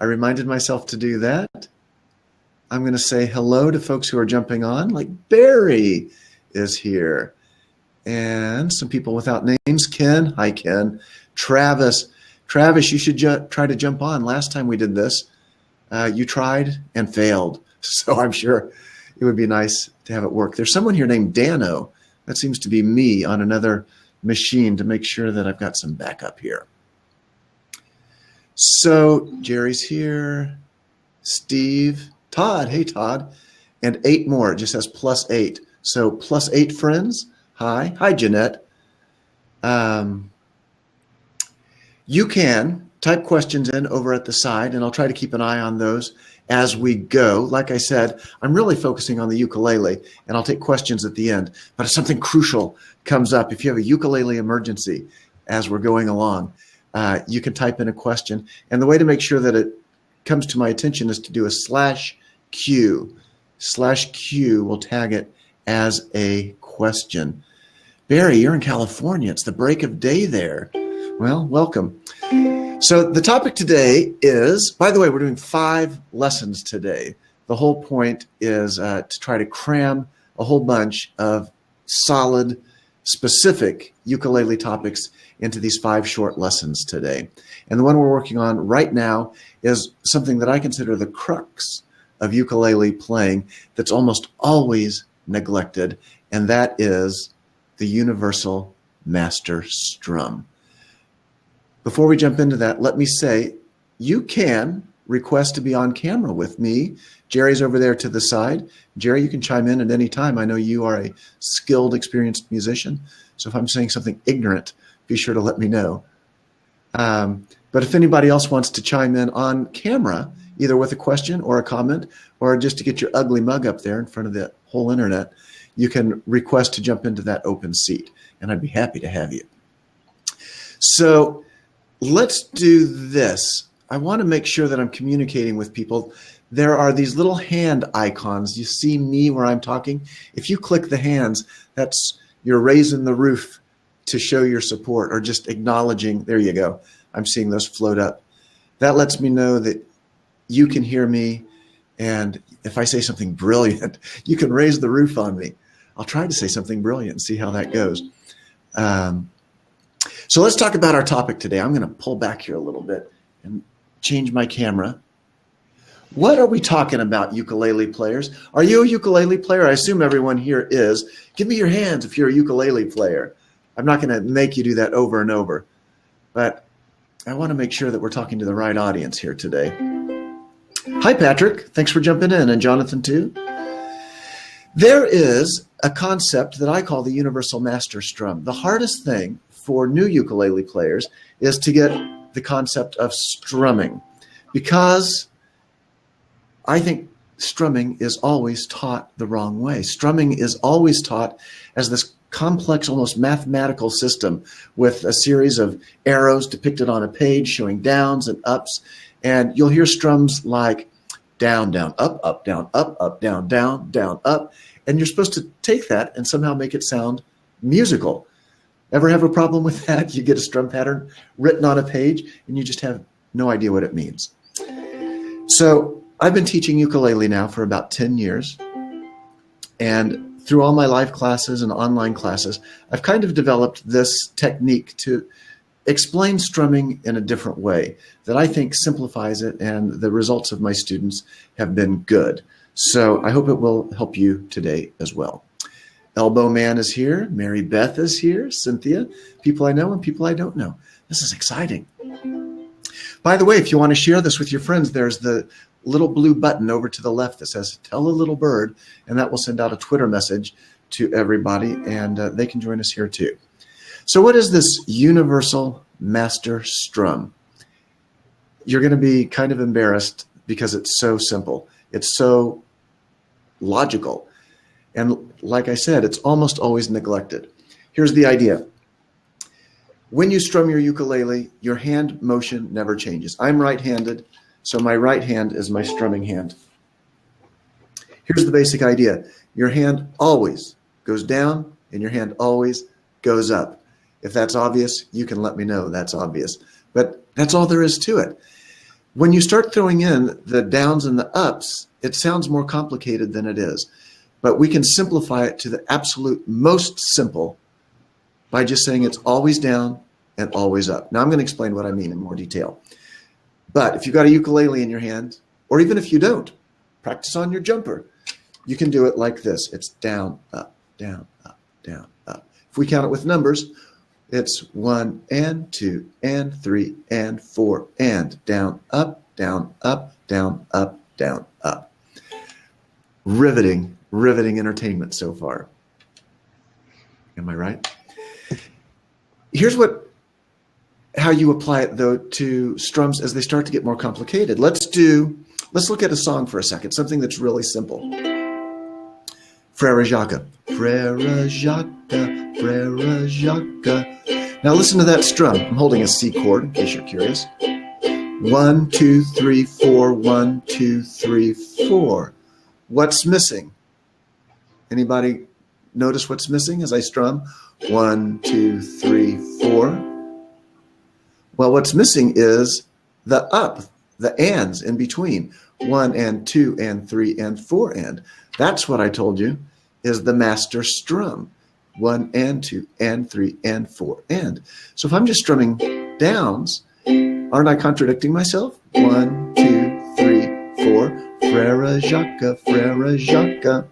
I reminded myself to do that. I'm going to say hello to folks who are jumping on, like Barry is here. And some people without names. Ken, hi Ken. Travis, you should try to jump on. Last time we did this, you tried and failed. So I'm sure it would be nice to have it work. There's someone here named Dano. That seems to be me on another machine to make sure that I've got some backup here. So Jerry's here, Steve, Todd, hey Todd, and 8 more. It just says +8. So +8 friends. Hi Jeanette. You can type questions in over at the side, and I'll try to keep an eye on those as we go. Like I said, I'm really focusing on the ukulele, and I'll take questions at the end. But if something crucial comes up, if you have a ukulele emergency as we're going along, you can type in a question. And the way to make sure that it comes to my attention is to do a /Q. /Q will tag it as a question. Barry, you're in California. It's the break of day there. Well, welcome. So the topic today is, by the way, we're doing 5 lessons today. The whole point is to try to cram a whole bunch of solid, specific ukulele topics into these 5 short lessons today. And the one we're working on right now is something that I consider the crux of ukulele playing that's almost always neglected, and that is the universal Master Strum. Before we jump into that, let me say you can request to be on camera with me. Jerry's over there to the side. Jerry, you can chime in at any time. I know you are a skilled, experienced musician, so if I'm saying something ignorant, be sure to let me know. But if anybody else wants to chime in on camera, either with a question or a comment, or just to get your ugly mug up there in front of the whole internet, you can request to jump into that open seat, and I'd be happy to have you. So let's do this. I want to make sure that I'm communicating with people. There are these little hand icons. You see me where I'm talking. If you click the hands, that's you're raising the roof to show your support or just acknowledging. There you go. I'm seeing those float up. That lets me know that you can hear me. And if I say something brilliant, you can raise the roof on me. I'll try to say something brilliant and see how that goes. So let's talk about our topic today. I'm going to pull back here a little bit and change my camera. What are we talking about, ukulele players? Are you a ukulele player? I assume everyone here is. Give me your hands if you're a ukulele player. I'm not going to make you do that over and over, but I want to make sure that we're talking to the right audience here today. Hi, Patrick. Thanks for jumping in, and Jonathan too. There is a concept that I call the universal master strum. The hardest thing for new ukulele players is to get the concept of strumming, because I think strumming is always taught the wrong way. Strumming is always taught as this complex, almost mathematical system with a series of arrows depicted on a page showing downs and ups. And you'll hear strums like down, down, up, down, down, down, down, up. And you're supposed to take that and somehow make it sound musical. Ever have a problem with that? You get a strum pattern written on a page and you just have no idea what it means. So I've been teaching ukulele now for about 10 years. And through all my live classes and online classes, I've kind of developed this technique to explain strumming in a different way that I think simplifies it, and the results of my students have been good. So I hope it will help you today as well. Elbow Man is here. Mary Beth is here. Cynthia, people I know and people I don't know. This is exciting. By the way, if you want to share this with your friends, there's the little blue button over to the left that says tell a little bird, and that will send out a Twitter message to everybody, and they can join us here too. So what is this universal master strum? You're going to be kind of embarrassed because it's so simple. It's so logical. And like I said, it's almost always neglected. Here's the idea. When you strum your ukulele, your hand motion never changes. I'm right-handed, so my right hand is my strumming hand. Here's the basic idea. Your hand always goes down and your hand always goes up. If that's obvious, you can let me know that's obvious. But that's all there is to it. When you start throwing in the downs and the ups, it sounds more complicated than it is. But we can simplify it to the absolute most simple by just saying it's always down and always up. Now I'm going to explain what I mean in more detail. But if you've got a ukulele in your hand, or even if you don't, practice on your jumper. You can do it like this. It's down, up, down, up, down, up. If we count it with numbers, it's 1 and 2 and 3 and 4 and down, up, down, up, down, up, down, up. Riveting entertainment so far. Am I right? Here's how you apply it though to strums as they start to get more complicated. Let's look at a song for a second, something that's really simple. Frère Jacques. Frère Jacques, Frère Jacques. Now listen to that strum. I'm holding a C chord, in case you're curious. 1, 2, 3, 4, 1, 2, 3, 4. What's missing? Anybody notice what's missing as I strum? 1, 2, 3, 4. Well, what's missing is the up, the ands in between. 1 and 2 and 3 and 4 and. That's what I told you is the master strum. 1 and 2 and 3 and 4 and. So if I'm just strumming downs, aren't I contradicting myself? 1, 2, 3, 4. Frère Jacques, Frère Jacques.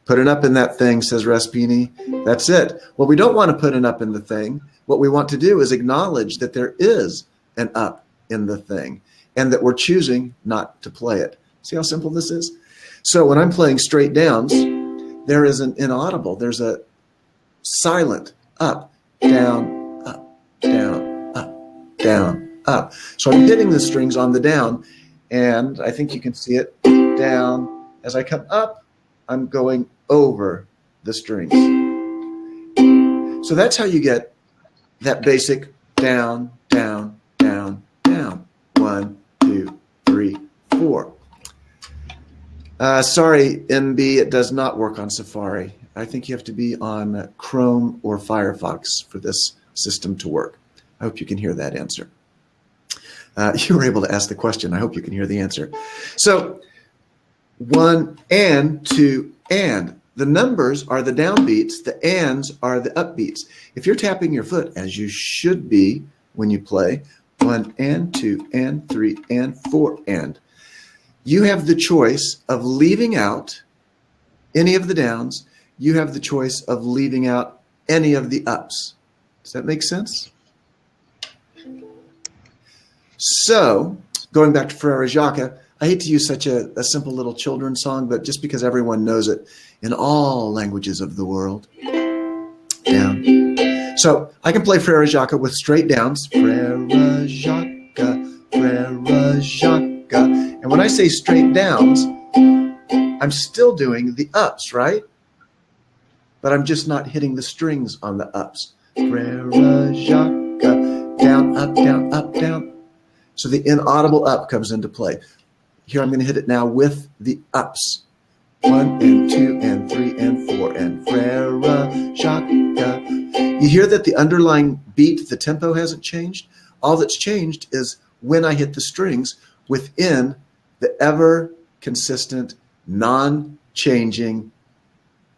Put an up in that thing, says Raspini. That's it. Well, we don't want to put an up in the thing. What we want to do is acknowledge that there is an up in the thing and that we're choosing not to play it. See how simple this is? So when I'm playing straight downs, there is an inaudible. There's a silent up, down, up, down, up, down, up. So I'm hitting the strings on the down, and I think you can see it down. As I come up, I'm going over the strings. So that's how you get that basic down, down, down, down. 1, 2, 3, 4. Sorry, MB, it does not work on Safari. I think you have to be on Chrome or Firefox for this system to work. I hope you can hear that answer. You were able to ask the question. I hope you can hear the answer. So 1 and 2 and. The numbers are the downbeats. The ands are the upbeats. If you're tapping your foot, as you should be when you play, 1 and 2 and 3 and 4 and. You have the choice of leaving out any of the downs. You have the choice of leaving out any of the ups. Does that make sense? So, going back to Frère Jacques, I hate to use such a simple little children's song, but just because everyone knows it in all languages of the world. Down. So I can play Frère Jacques with straight downs. Frère Jacques, Frère Jacques. And when I say straight downs, I'm still doing the ups, right? But I'm just not hitting the strings on the ups. Frère Jacques, down, up, down, up, down. So the inaudible up comes into play. Here I'm going to hit it now with the ups. 1 and 2 and 3 and 4 and Frère Jacques. You hear that the underlying beat, the tempo hasn't changed? All that's changed is when I hit the strings within the ever consistent, non-changing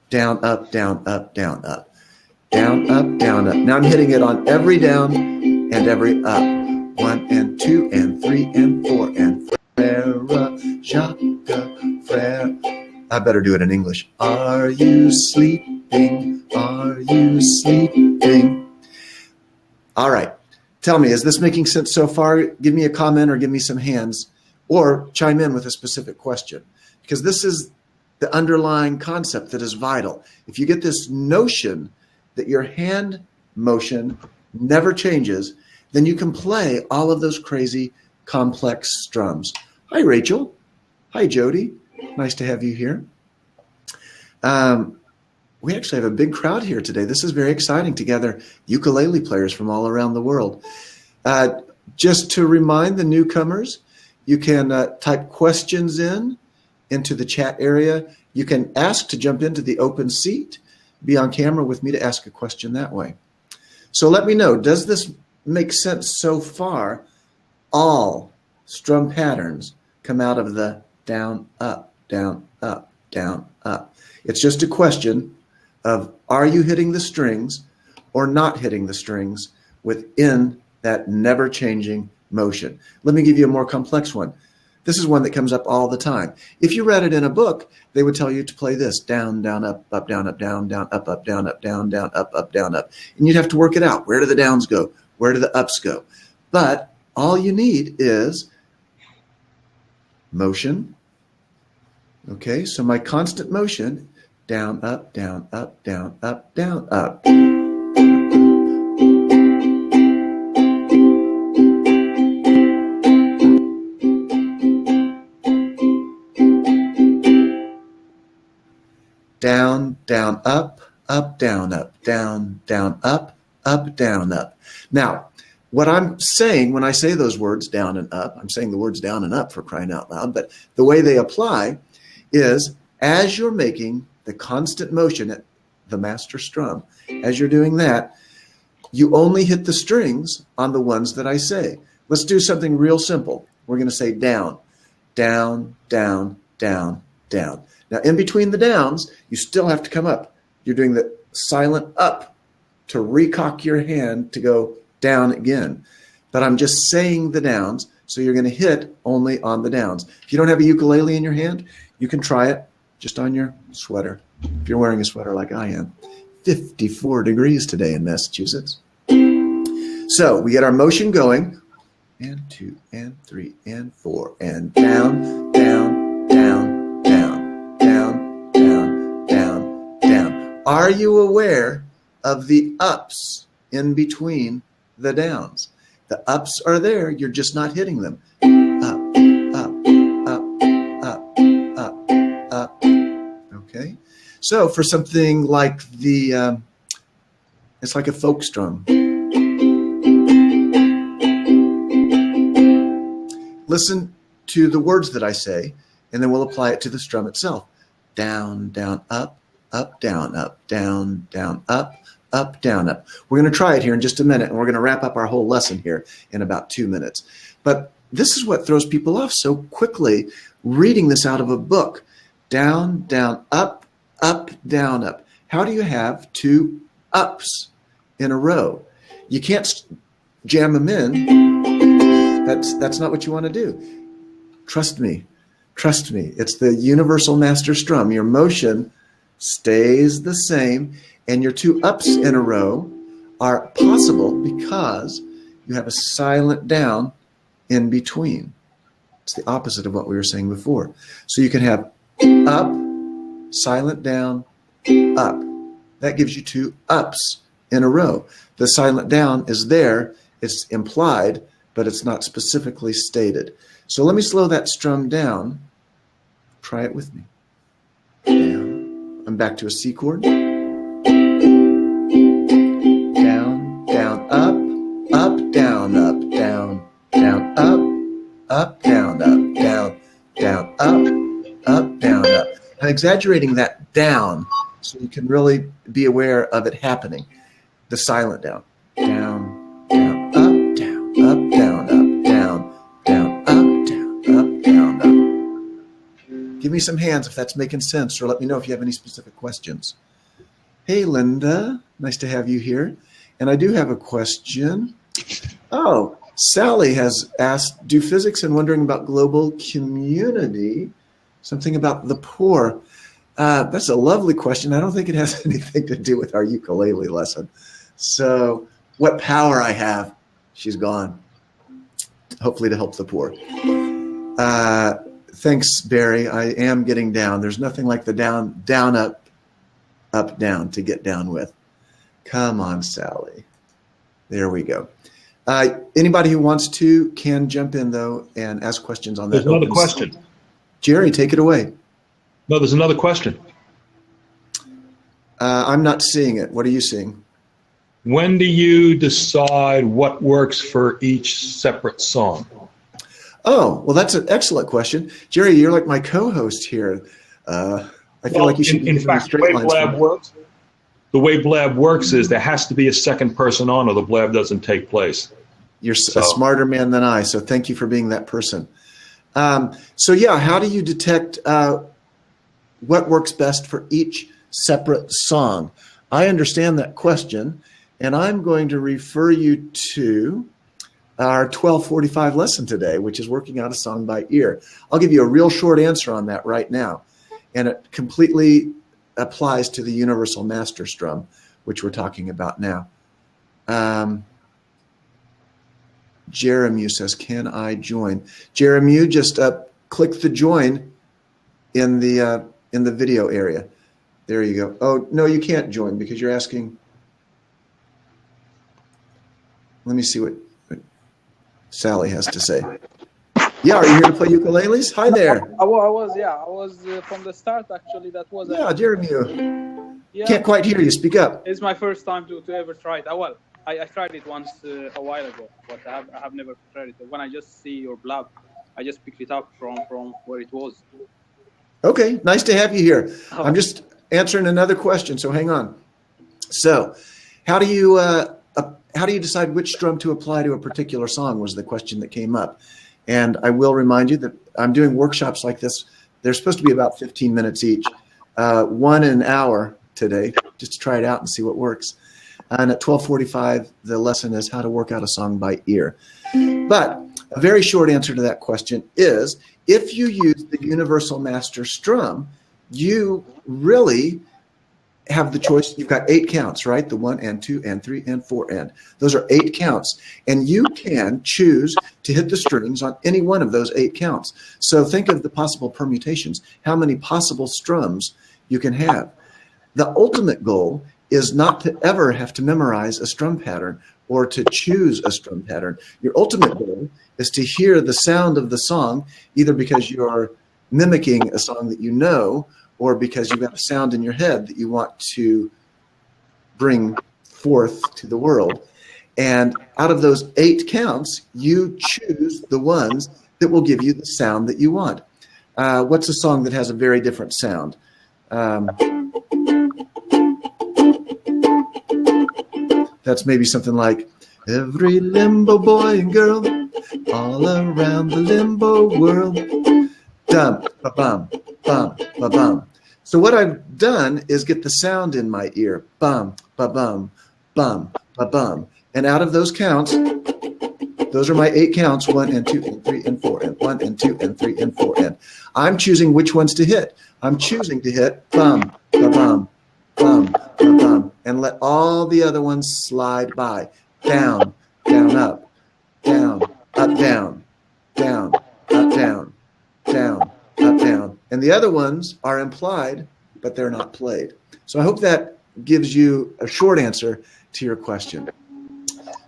down, up, down, up, down, up. Down, up, down, up. Now I'm hitting it on every down and every up. 1 and 2 and 3 and 4 and Frère Jacques, Frère. I better do it in English. Are you sleeping? Are you sleeping? All right. Tell me, is this making sense so far? Give me a comment or give me some hands or chime in with a specific question, because this is the underlying concept that is vital. If you get this notion that your hand motion never changes, then you can play all of those crazy complex strums. Hi, Rachel. Hi, Jody. Nice to have you here. We actually have a big crowd here today. This is very exciting to gather ukulele players from all around the world. Just to remind the newcomers, you can type questions into the chat area. You can ask to jump into the open seat, be on camera with me to ask a question that way. So let me know, does this make sense so far all strum patterns come out of the down, up, down, up, down, up. It's just a question of, are you hitting the strings or not hitting the strings within that never-changing motion? Let me give you a more complex one. This is one that comes up all the time. If you read it in a book, they would tell you to play this: down, down, up, down, down, down, up, down, down, down, up, down, up. And you'd have to work it out. Where do the downs go? Where do the ups go? But all you need is motion. Okay, so my constant motion, down, up, down, up, down, up, down, up. Down, down, up, down, down, up, down, up. Now, what I'm saying when I say those words, down and up, I'm saying the words down and up, for crying out loud, but the way they apply is, as you're making the constant motion at the master strum, as you're doing that, you only hit the strings on the ones that I say. Let's do something real simple. We're going to say down, down, down, down, down. Now, in between the downs, you still have to come up. You're doing the silent up to recock your hand to go down again. But I'm just saying the downs, so you're going to hit only on the downs. If you don't have a ukulele in your hand, you can try it just on your sweater. If you're wearing a sweater like I am. 54 degrees today in Massachusetts. So we get our motion going. And 2 and 3 and 4 and down, down, down, down, down, down, down, down. Are you aware of the ups in between the downs? The ups are there, you're just not hitting them. Up, up, up, up, up, up. Okay? So for something like the, it's like a folk strum. Listen to the words that I say, and then we'll apply it to the strum itself. Down, down, up, down, down, down, up, down, up. We're going to try it here in just a minute, and we're going to wrap up our whole lesson here in about 2 minutes. But this is what throws people off so quickly, reading this out of a book. Down, down, up, down, up. How do you have 2 ups in a row? You can't jam them in. That's not what you want to do. Trust me. Trust me. It's the universal master strum. Your motion stays the same, and your 2 ups in a row are possible because you have a silent down in between. It's the opposite of what we were saying before. So you can have up, silent down, up. That gives you 2 ups in a row. The silent down is there. It's implied, but it's not specifically stated. So let me slow that strum down. Try it with me. Down. I'm back to a C chord. Down, down, up, down, down, up, down, down, up, down, up. I'm exaggerating that down so you can really be aware of it happening. The silent down. Down, down, up, down, down, down, up, down, up. Give me some hands if that's making sense, or let me know if you have any specific questions. Hey, Linda. Nice to have you here. And I do have a question. Oh, Sally has asked, do physics and wondering about global community, something about the poor. That's a lovely question. I don't think it has anything to do with our ukulele lesson. So what power I have, she's gone. Hopefully to help the poor. Thanks, Barry. I am getting down. There's nothing like the down, down, up, down to get down with. Come on, Sally. There we go. Anybody who wants to can jump in, though, and ask questions on that. There's another question. Jerry, take it away. No, there's another question. I'm not seeing it. What are you seeing? When do you decide what works for each separate song? Oh, well, that's an excellent question. Jerry, you're like my co-host here. I feel like you should be in fact, the way Blab works is there has to be a second person on or the Blab doesn't take place. You're a So smarter man than I, so thank you for being that person. So yeah, how do you detect what works best for each separate song? I understand that question, and I'm going to refer you to our 1245 lesson today, which is working out a song by ear. I'll give you a real short answer on that right now, and it completely applies to the universal master strum, which we're talking about now. Jeremy says, can I join? Jeremy, just click the join in the video area. There you go. Oh, no, you can't join because you're asking. Let me see what Sally has to say. Yeah, are you here to play ukuleles? Hi there. I was from the start actually. That was Yeah, Jeremy. yeah. Can't quite hear you. Speak up. It's my first time to ever try it. I tried it once a while ago, but I have never tried it. When I just see your blog, I just picked it up from where it was. Okay, nice to have you here. I'm just answering another question, so hang on. So, how do you decide which strum to apply to a particular song was the question that came up. And I will remind you that I'm doing workshops like this. They're supposed to be about 15 minutes each, one an hour today, just to try it out and see what works. And at 12:45, the lesson is how to work out a song by ear. But a very short answer to that question is, if you use the universal master strum, you really have the choice. You've got 8 counts, right? The 1 and 2 and 3 and 4 and. Those are 8 counts. And you can choose to hit the strings on any one of those 8 counts. So think of the possible permutations, how many possible strums you can have. The ultimate goal is not to ever have to memorize a strum pattern or to choose a strum pattern. Your ultimate goal is to hear the sound of the song, either because you're mimicking a song that you know, or because you've got a sound in your head that you want to bring forth to the world. And out of those 8 counts, you choose the ones that will give you the sound that you want. What's a song that has a very different sound? That's maybe something like, every limbo boy and girl all around the limbo world. Dum, ba-bum, bum, ba-bum. So what I've done is get the sound in my ear. Bum, ba-bum, bum, ba-bum. And out of those counts, those are my 8 counts, 1 and 2 and 3 and 4 and 1 and 2 and 3 and 4 and. I'm choosing which ones to hit. I'm choosing to hit bum, ba-bum, bum, ba-bum, and let all the other ones slide by. Down, down, up, down, up, down, down, up, down, down, up, down. And the other ones are implied, but they're not played. So I hope that gives you a short answer to your question.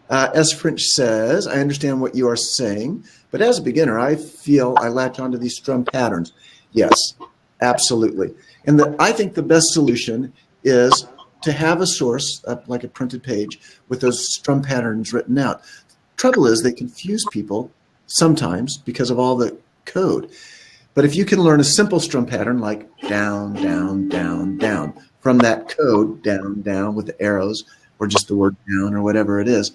S. French says, I understand what you are saying, but as a beginner, I feel I latch onto these strum patterns. Yes, absolutely. And I think the best solution is to have a source, like a printed page, with those strum patterns written out. Trouble is they confuse people sometimes because of all the code. But if you can learn a simple strum pattern like down, down, down, down, from that code, down, down, with the arrows, or just the word down, or whatever it is,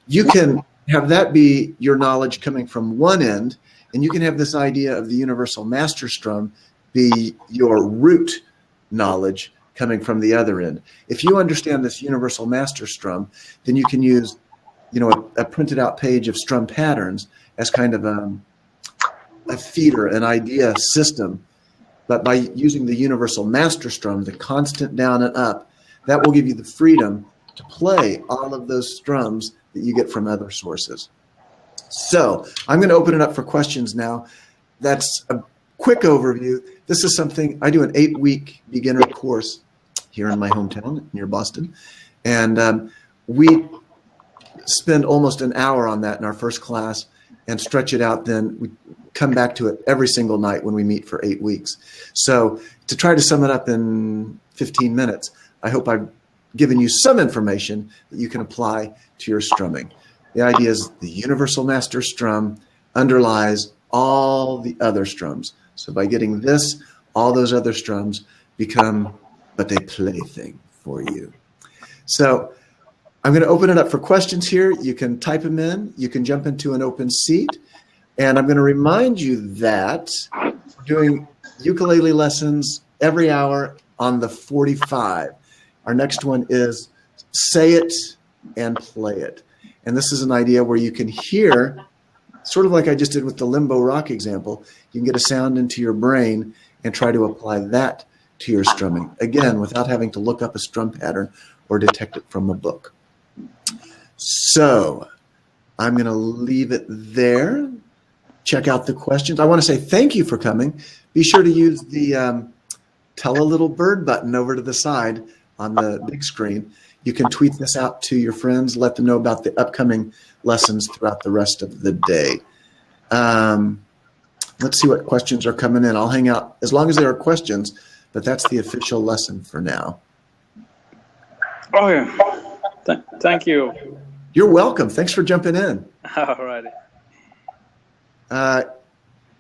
you can have that be your knowledge coming from one end, and you can have this idea of the universal master strum be your root knowledge coming from the other end. If you understand this universal master strum, then you can use, a printed out page of strum patterns as kind of a feeder, an idea system. But by using the universal master strum, the constant down and up, that will give you the freedom to play all of those strums that you get from other sources. So I'm going to open it up for questions now. That's a quick overview. This is something I do, an 8-week beginner course here in my hometown near Boston. And we spend almost an hour on that in our first class and stretch it out. Then we come back to it every single night when we meet for 8 weeks. So to try to sum it up in 15 minutes, I hope I've given you some information that you can apply to your strumming. The idea is the universal master strum underlies all the other strums. So by getting this, all those other strums become but a plaything for you. So I'm going to open it up for questions here. You can type them in. You can jump into an open seat. And I'm going to remind you that we're doing ukulele lessons every hour on the 45. Our next one is Say It and Play It. And this is an idea where you can hear, sort of like I just did with the limbo rock example, you can get a sound into your brain and try to apply that to your strumming. Again, without having to look up a strum pattern or detect it from a book. So I'm going to leave it there. Check out the questions. I want to say thank you for coming. Be sure to use the tell a little bird button over to the side on the big screen. You can tweet this out to your friends, let them know about the upcoming lessons throughout the rest of the day. Let's see what questions are coming in. I'll hang out as long as there are questions, but that's the official lesson for now. Oh, yeah. Thank you. You're welcome. Thanks for jumping in. All righty.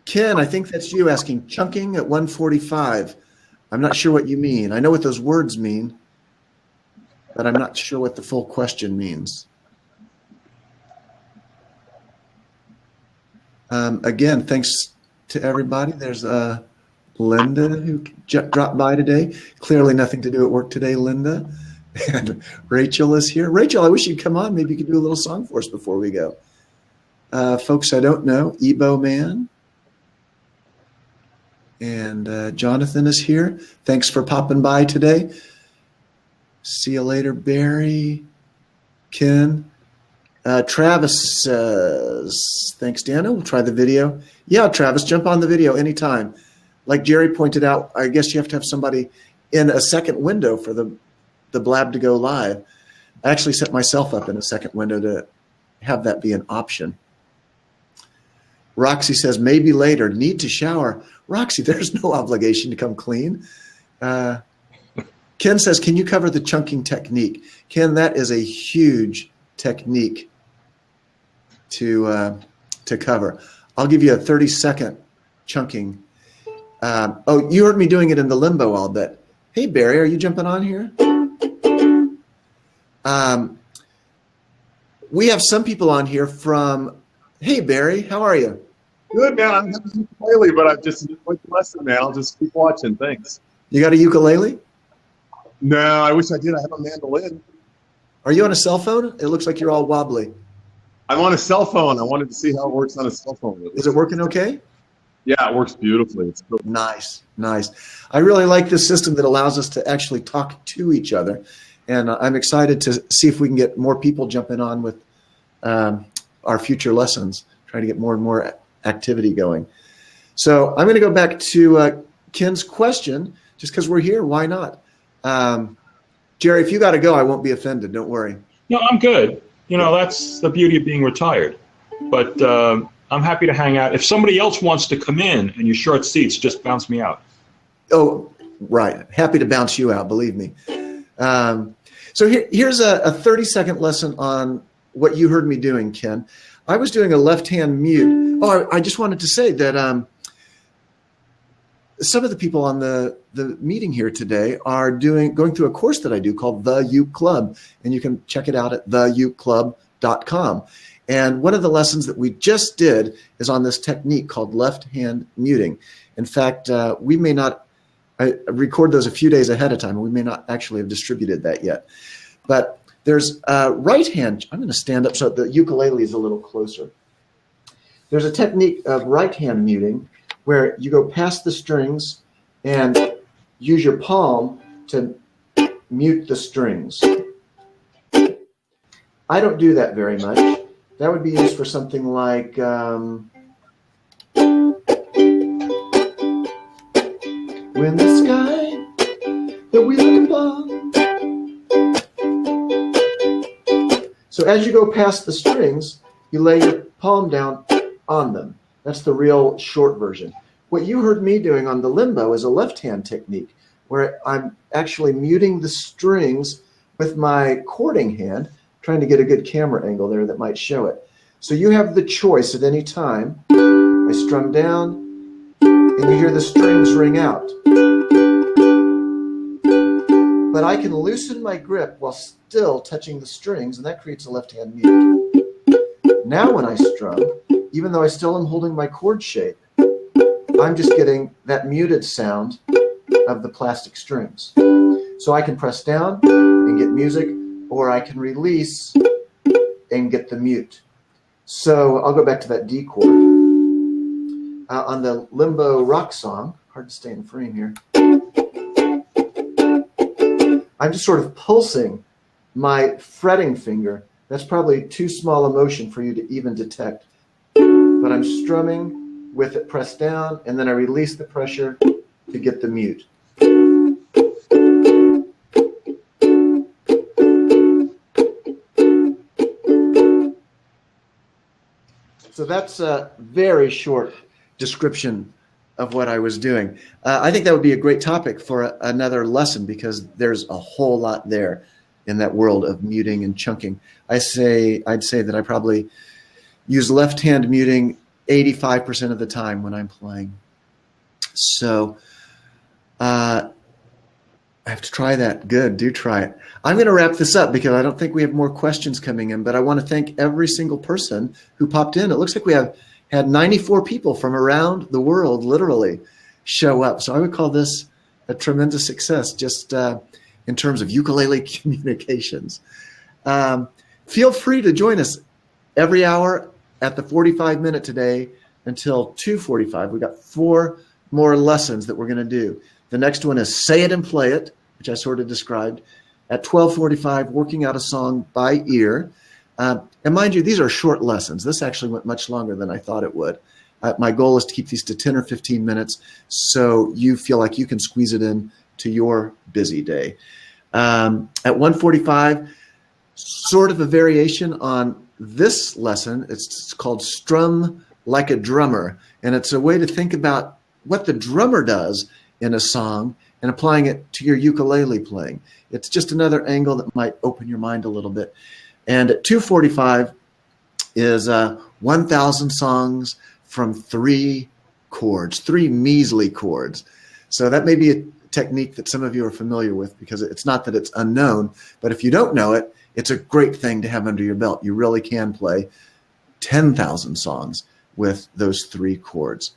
Ken, I think that's you asking chunking at 145. I'm not sure what you mean. I know what those words mean, but I'm not sure what the full question means. Again, thanks to everybody. There's Linda who dropped by today. Clearly nothing to do at work today, Linda. And Rachel is here. Rachel, I wish you'd come on. Maybe you could do a little song for us before we go. Folks I don't know, Ebo Man. And Jonathan is here. Thanks for popping by today. See you later, Barry. Ken. Travis says, thanks, Dana. We'll try the video. Yeah, Travis, jump on the video anytime. Like Jerry pointed out, I guess you have to have somebody in a second window for the blab to go live. I actually set myself up in a second window to have that be an option. Roxy says, maybe later, need to shower. Roxy, there's no obligation to come clean. Ken says, can you cover the chunking technique? Ken, that is a huge technique to cover. I'll give you a 30-second chunking. Oh, you heard me doing it in the limbo, I'll bet. Hey, Barry, are you jumping on here? We have some people on here from, hey, Barry, how are you? Good, man. I'm having a ukulele, but I've just enjoyed the lesson, man. I'll just keep watching. Thanks. You got a ukulele? No, I wish I did. I have a mandolin. Are you on a cell phone? It looks like you're all wobbly. I'm on a cell phone. I wanted to see how it works on a cell phone. Is it working okay? Yeah, it works beautifully. It's cool. Nice, nice. I really like this system that allows us to actually talk to each other. And I'm excited to see if we can get more people jumping on with our future lessons, trying to get more and more activity going. So I'm going to go back to Ken's question, just because we're here, why not? Jerry, if you got to go, I won't be offended. Don't worry. No, I'm good. You know, that's the beauty of being retired. But I'm happy to hang out. If somebody else wants to come in and you're short seats, just bounce me out. Oh, right. Happy to bounce you out, believe me. So here's a 30-second lesson on what you heard me doing, Ken. I was doing a left-hand mute. Oh, I just wanted to say that some of the people on the meeting here today are going through a course that I do called The Uke Club, and you can check it out at theukeclub.com. And one of the lessons that we just did is on this technique called left-hand muting. In fact, we may not record those a few days ahead of time, and we may not actually have distributed that yet. But there's right hand. I'm going to stand up so the ukulele is a little closer. There's a technique of right hand muting where you go past the strings and use your palm to mute the strings. I don't do that very much. That would be used for something like when the sky that we look upon. So as you go past the strings, you lay your palm down on them. That's the real short version. What you heard me doing on the limbo is a left-hand technique where I'm actually muting the strings with my chording hand, trying to get a good camera angle there that might show it. So you have the choice at any time. I strum down, and you hear the strings ring out. but I can loosen my grip while still touching the strings, and that creates a left-hand mute. Now when I strum, even though I still am holding my chord shape, I'm just getting that muted sound of the plastic strings. So I can press down and get music, or I can release and get the mute. So I'll go back to that D chord. On the limbo rock song, hard to stay in frame here, I'm just sort of pulsing my fretting finger. That's probably too small a motion for you to even detect. But I'm strumming with it pressed down, and then I release the pressure to get the mute. So that's a very short description of what I was doing. I think that would be a great topic for another lesson, because there's a whole lot there in that world of muting and chunking. I'd say that I probably use left-hand muting 85% of the time when I'm playing. So I have to try that. Good, do try it. I'm going to wrap this up because I don't think we have more questions coming in, but I want to thank every single person who popped in. It looks like we have had 94 people from around the world literally show up. So I would call this a tremendous success just in terms of ukulele communications. Feel free to join us every hour at the 45-minute today until 2:45. We've got 4 more lessons that we're going to do. The next one is Say It and Play It, which I sort of described. At 12:45, working out a song by ear. And mind you, these are short lessons. This actually went much longer than I thought it would. My goal is to keep these to 10 or 15 minutes so you feel like you can squeeze it in to your busy day. At 1:45, sort of a variation on this lesson. It's called Strum Like a Drummer. And it's a way to think about what the drummer does in a song and applying it to your ukulele playing. It's just another angle that might open your mind a little bit. And at 2:45 is 1,000 songs from 3 chords, 3 measly chords. So that may be a technique that some of you are familiar with, because it's not that it's unknown, but if you don't know it, it's a great thing to have under your belt. You really can play 10,000 songs with those 3 chords.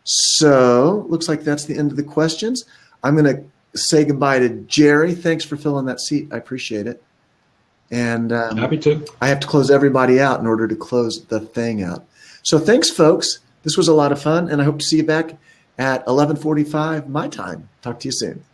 So looks like that's the end of the questions. I'm going to say goodbye to Jerry. Thanks for filling that seat. I appreciate it. And happy to. I have to close everybody out in order to close the thing out. So thanks, folks. This was a lot of fun, and I hope to see you back at 11:45 my time. Talk to you soon.